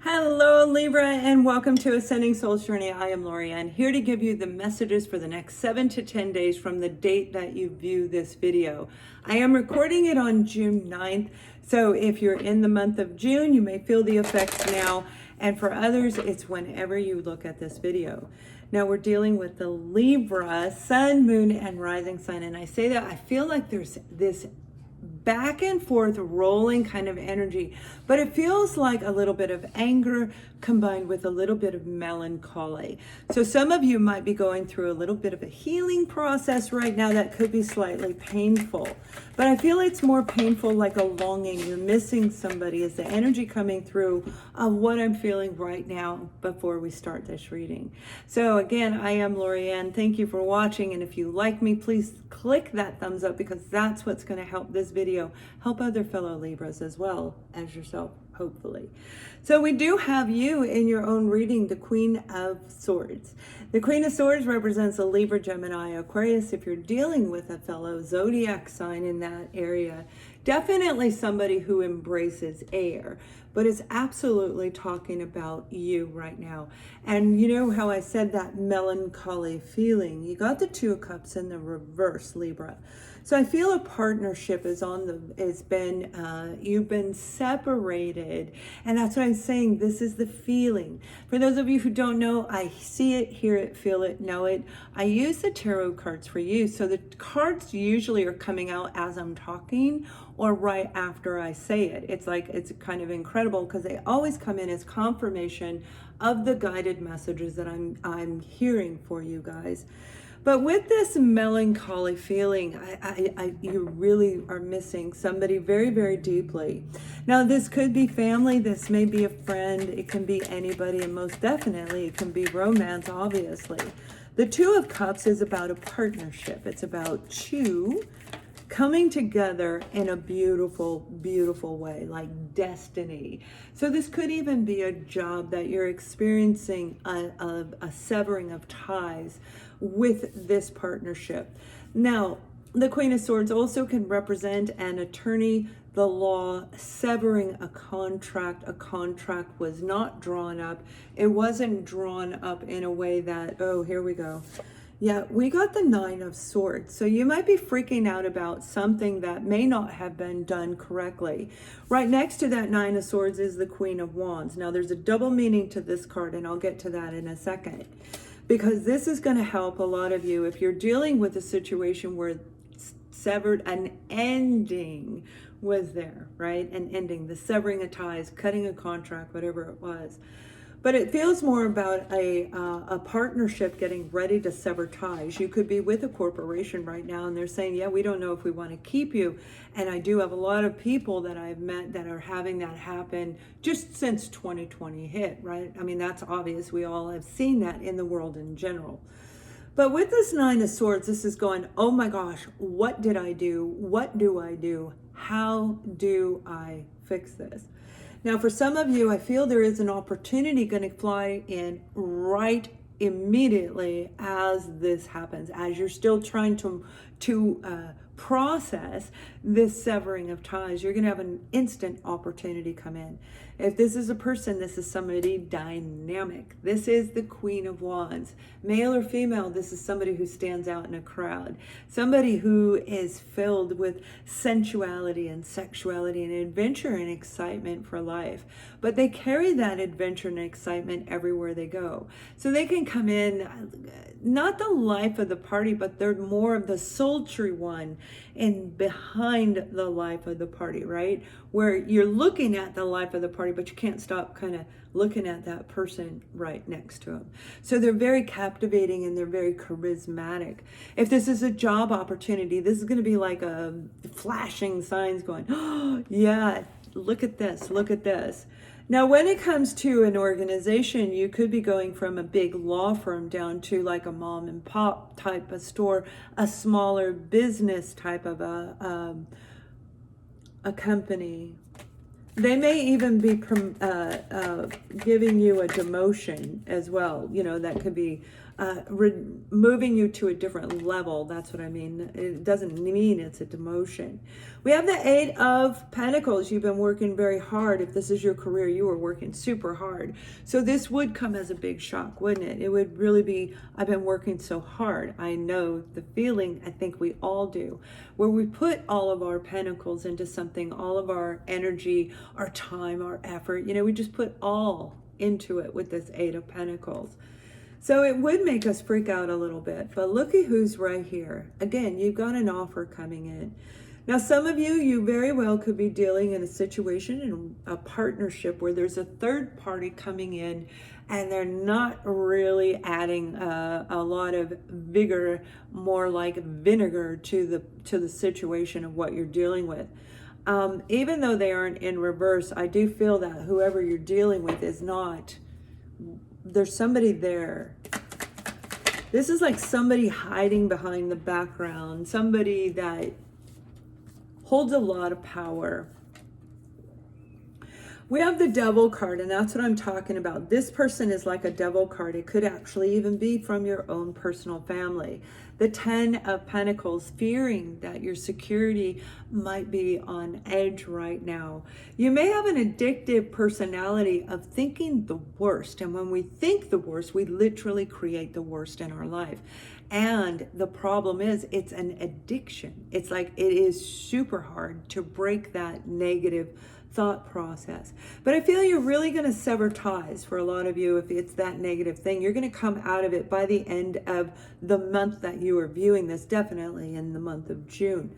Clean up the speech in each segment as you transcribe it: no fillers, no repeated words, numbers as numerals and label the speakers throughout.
Speaker 1: Hello Libra, and welcome to Ascending Soul's Journey. I am Lorianne, here to give you the messages for the next 7 to 10 days from the date that you view this video. I am recording it on June 9th, so if you're in the month of June, you may feel the effects now, and for others, it's whenever you look at this video. Now we're dealing with the Libra, Sun, Moon, and Rising Sign, and I say that I feel like there's this back and forth rolling kind of energy, but it feels like a little bit of anger combined with a little bit of melancholy. So some of you might be going through a little bit of a healing process right now that could be slightly painful, but I feel it's more painful like a longing. You're missing somebody is the energy coming through of what I'm feeling right now before we start this reading. So again, I am Lorianne. Thank you for watching, and if you like me, please click that thumbs up, because that's what's going to help this video help other fellow Libras as well as yourself, hopefully. So we do have you in your own reading, the Queen of Swords. The Queen of Swords represents a Libra, Gemini, Aquarius. If you're dealing with a fellow zodiac sign in that area, definitely somebody who embraces air, but it's absolutely talking about you right now. And you know how I said that melancholy feeling? You got the Two of Cups in the reverse, Libra. So I feel a partnership is you've been separated. And that's what I'm saying. This is the feeling. For those of you who don't know, I see it, hear it, feel it, know it. I use the tarot cards for you. So the cards usually are coming out as I'm talking or right after I say it. It's kind of incredible because they always come in as confirmation of the guided messages that I'm hearing for you guys. But with this melancholy feeling, you really are missing somebody very, very deeply. Now, this could be family, this may be a friend, it can be anybody, and most definitely it can be romance, obviously. The Two of Cups is about a partnership. It's about two coming together in a beautiful, beautiful way, like destiny. So this could even be a job that you're experiencing a severing of ties with this partnership. Now, the Queen of Swords also can represent an attorney, the law, severing a contract. A contract was not drawn up. It wasn't drawn up in a way that, oh, here we go. Yeah, we got the Nine of Swords. So you might be freaking out about something that may not have been done correctly. Right next to that Nine of Swords is the Queen of Wands. Now there's a double meaning to this card, and I'll get to that in a second, because this is going to help a lot of you if you're dealing with a situation where an ending was there, right? An ending, the severing of ties, cutting a contract, whatever it was. But it feels more about a partnership getting ready to sever ties. You could be with a corporation right now and they're saying, yeah, we don't know if we want to keep you. And I do have a lot of people that I've met that are having that happen just since 2020 hit, right? I mean, that's obvious. We all have seen that in the world in general. But with this Nine of Swords, this is going, oh my gosh, what did I do? What do I do? How do I fix this? Now, for some of you, I feel there is an opportunity going to fly in right immediately as this happens, as you're still trying to process this severing of ties. You're going to have an instant opportunity come in. If this is a person, this is somebody dynamic. This is the Queen of Wands. Male or female, this is somebody who stands out in a crowd. Somebody who is filled with sensuality and sexuality and adventure and excitement for life. But they carry that adventure and excitement everywhere they go. So they can come in, not the life of the party, but they're more of the sultry one and behind the life of the party, right? Where you're looking at the life of the party, but you can't stop kind of looking at that person right next to them. So they're very captivating and they're very charismatic. If this is a job opportunity, this is going to be like a flashing signs going, oh, yeah, look at this, look at this. Now, when it comes to an organization, you could be going from a big law firm down to like a mom and pop type of store, a smaller business type of a company. They may even be giving you a demotion as well. You know, that could be moving you to a different level. That's what I mean. It doesn't mean it's a demotion. We have the Eight of Pentacles. You've been working very hard. If this is your career, you were working super hard. So this would come as a big shock, wouldn't it? It would really be, I've been working so hard. I know the feeling, I think we all do, where we put all of our pentacles into something, all of our energy, our time, our effort. You know, we just put all into it with this Eight of Pentacles. So it would make us freak out a little bit, but look at who's right here. Again, you've got an offer coming in. Now, some of you very well could be dealing in a situation, in a partnership where there's a third party coming in and they're not really adding a lot of vigor, more like vinegar to the situation of what you're dealing with. Even though they aren't in reverse, I do feel that whoever you're dealing with is not, there's somebody there. This is like somebody hiding behind the background, somebody that holds a lot of power. We have the Devil card, and that's what I'm talking about. This person is like a Devil card. It could actually even be from your own personal family. The Ten of Pentacles, fearing that your security might be on edge right now. You may have an addictive personality of thinking the worst. And when we think the worst, we literally create the worst in our life. And the problem is, it's an addiction. It's like it is super hard to break that negative thought process. But I feel you're really going to sever ties for a lot of you if it's that negative thing. You're going to come out of it by the end of the month that you are viewing this, definitely in the month of June.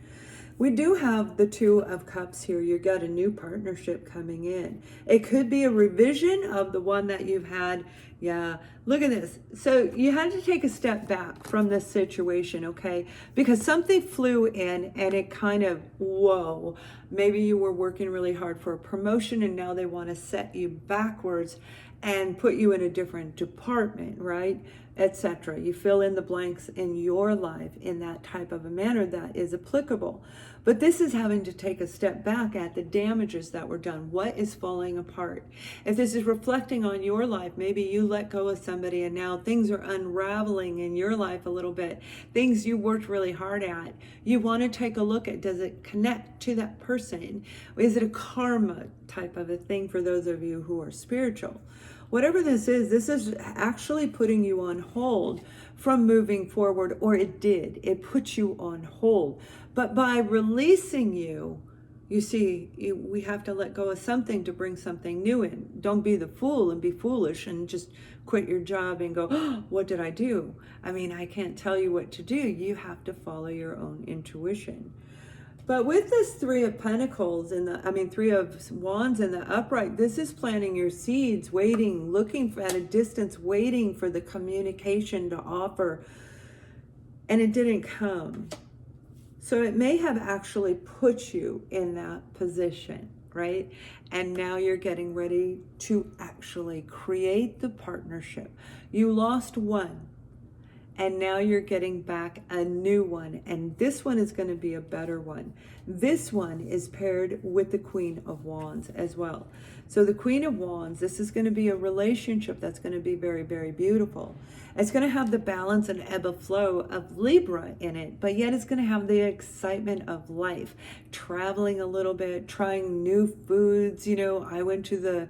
Speaker 1: We do have the Two of Cups here. You've got a new partnership coming in. It could be a revision of the one that you've had. Yeah, look at this. So you had to take a step back from this situation, okay? Because something flew in and it kind of, whoa, maybe you were working really hard for a promotion and now they want to set you backwards and put you in a different department, right? Etc. You fill in the blanks in your life in that type of a manner that is applicable. But this is having to take a step back at the damages that were done. What is falling apart? If this is reflecting on your life, maybe you let go of somebody and now things are unraveling in your life a little bit. Things you worked really hard at. You want to take a look at, does it connect to that person? Is it a karma type of a thing for those of you who are spiritual? Whatever this is actually putting you on hold from moving forward, or it did. It put you on hold. But by releasing you, you see, we have to let go of something to bring something new in. Don't be the fool and be foolish and just quit your job and go, oh, what did I do? I mean, I can't tell you what to do. You have to follow your own intuition. But with this Three of Pentacles Three of Wands in the upright, this is planting your seeds, waiting, looking at a distance, waiting for the communication to offer. And it didn't come. So it may have actually put you in that position, right? And now you're getting ready to actually create the partnership. You lost one. And now you're getting back a new one. And this one is going to be a better one. This one is paired with the Queen of Wands as well. So the Queen of Wands, this is going to be a relationship that's going to be very, very beautiful. It's going to have the balance and ebb and flow of Libra in it, but yet it's going to have the excitement of life. Traveling a little bit, trying new foods. You know, I went to the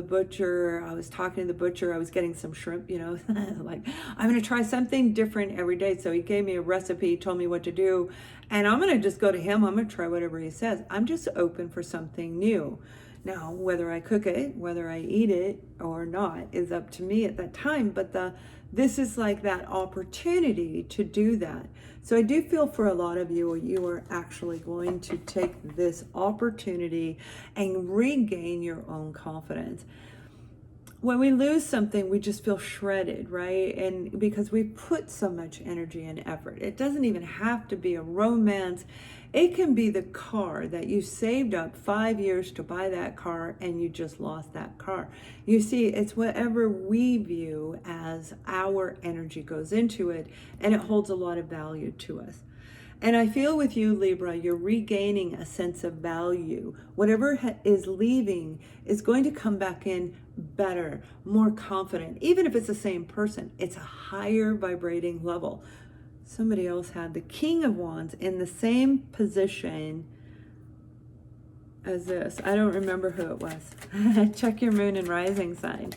Speaker 1: butcher. I was talking to the butcher. I was getting some shrimp, you know, like I'm going to try something different every day. So he gave me a recipe, told me what to do, and I'm going to just go to him. I'm going to try whatever he says. I'm just open for something new. Now, whether I cook it, whether I eat it or not is up to me at that time. But this is like that opportunity to do that. So I do feel for a lot of you, you are actually going to take this opportunity and regain your own confidence. When we lose something, we just feel shredded, right? And because we put so much energy and effort. It doesn't even have to be a romance. It can be the car that you saved up 5 years to buy that car and you just lost that car. You see, it's whatever we view as our energy goes into it, and it holds a lot of value to us. And I feel with you, Libra, you're regaining a sense of value. Whatever is leaving is going to come back in better, more confident. Even if it's the same person, it's a higher vibrating level. Somebody else had the King of Wands in the same position as this. I don't remember who it was. Check your moon and rising sign.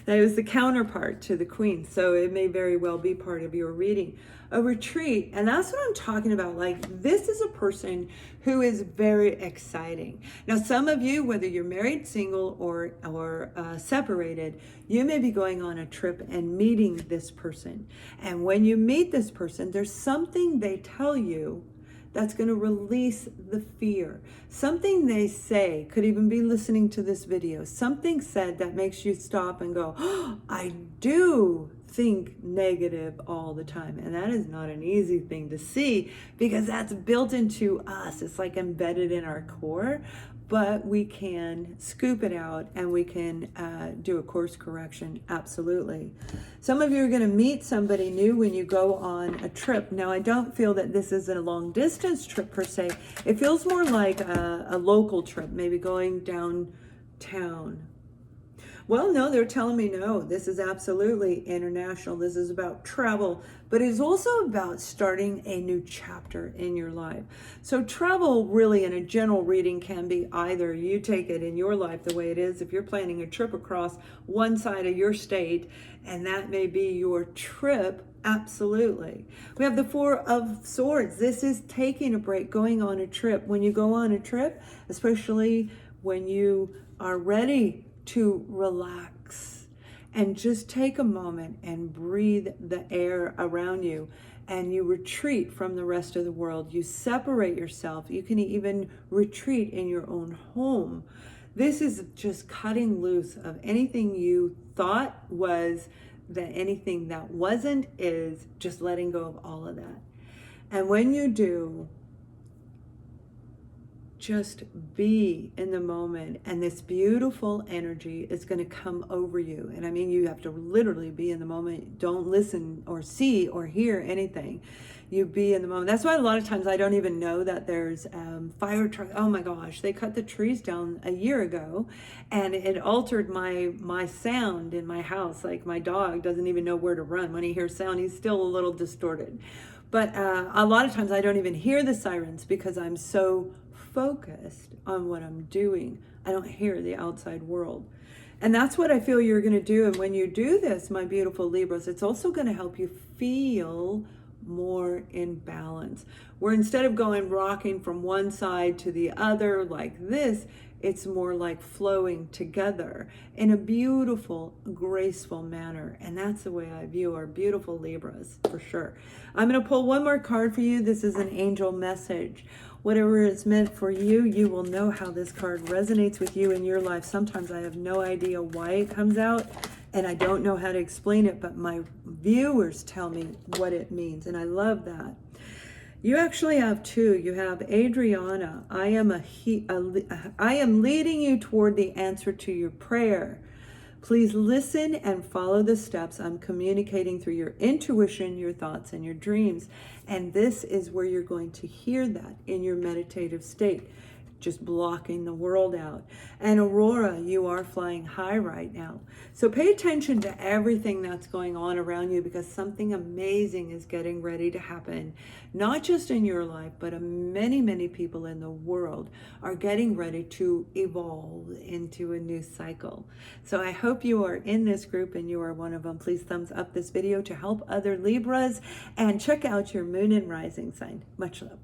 Speaker 1: That was the counterpart to the Queen, so it may very well be part of your reading. A retreat, and that's what I'm talking about. Like, this is a person who is very exciting. Now, some of you, whether you're married, single, or separated, you may be going on a trip and meeting this person. And when you meet this person, there's something they tell you that's going to release the fear. Something they say, could even be listening to this video, something said that makes you stop and go, oh, I do think negative all the time. And that is not an easy thing to see, because that's built into us. It's like embedded in our core. But we can scoop it out and we can do a course correction, absolutely. Some of you are going to meet somebody new when you go on a trip. Now, I don't feel that this is a long distance trip per se. It feels more like a local trip, maybe going downtown. Well, no, they're telling me no, this is absolutely international. This is about travel, but it's also about starting a new chapter in your life. So travel really in a general reading can be either you take it in your life the way it is. If you're planning a trip across one side of your state, and that may be your trip, absolutely. We have the Four of Swords. This is taking a break, going on a trip. When you go on a trip, especially when you are ready to relax and just take a moment and breathe the air around you, and you retreat from the rest of the world. You separate yourself. You can even retreat in your own home. This is just cutting loose of anything you thought was, that anything that wasn't is, just letting go of all of that. And when you do, just be in the moment, and this beautiful energy is going to come over you. And I mean, you have to literally be in the moment. Don't listen or see or hear anything. You be in the moment. That's why a lot of times I don't even know that there's fire truck. Oh my gosh, they cut the trees down a year ago, and it altered my sound in my house. Like, my dog doesn't even know where to run. When he hears sound, he's still a little distorted. But a lot of times I don't even hear the sirens because I'm so focused on what I'm doing. I don't hear the outside world. And that's what I feel you're going to do. And when you do this, my beautiful Libras, it's also going to help you feel more in balance. Where instead of rocking from one side to the other like this, it's more like flowing together in a beautiful, graceful manner. And that's the way I view our beautiful Libras, for sure. I'm going to pull one more card for you. This is an angel message. Whatever is meant for you, you will know how this card resonates with you in your life. Sometimes I have no idea why it comes out, and I don't know how to explain it, but my viewers tell me what it means, and I love that. You actually have two. You have Adriana. I am leading you toward the answer to your prayer. Please listen and follow the steps I'm communicating through your intuition, your thoughts, and your dreams. And this is where you're going to hear that in your meditative state, just blocking the world out. And Aurora, you are flying high right now. So pay attention to everything that's going on around you, because something amazing is getting ready to happen. Not just in your life, but many, many people in the world are getting ready to evolve into a new cycle. So I hope you are in this group and you are one of them. Please thumbs up this video to help other Libras, and check out your moon and rising sign. Much love.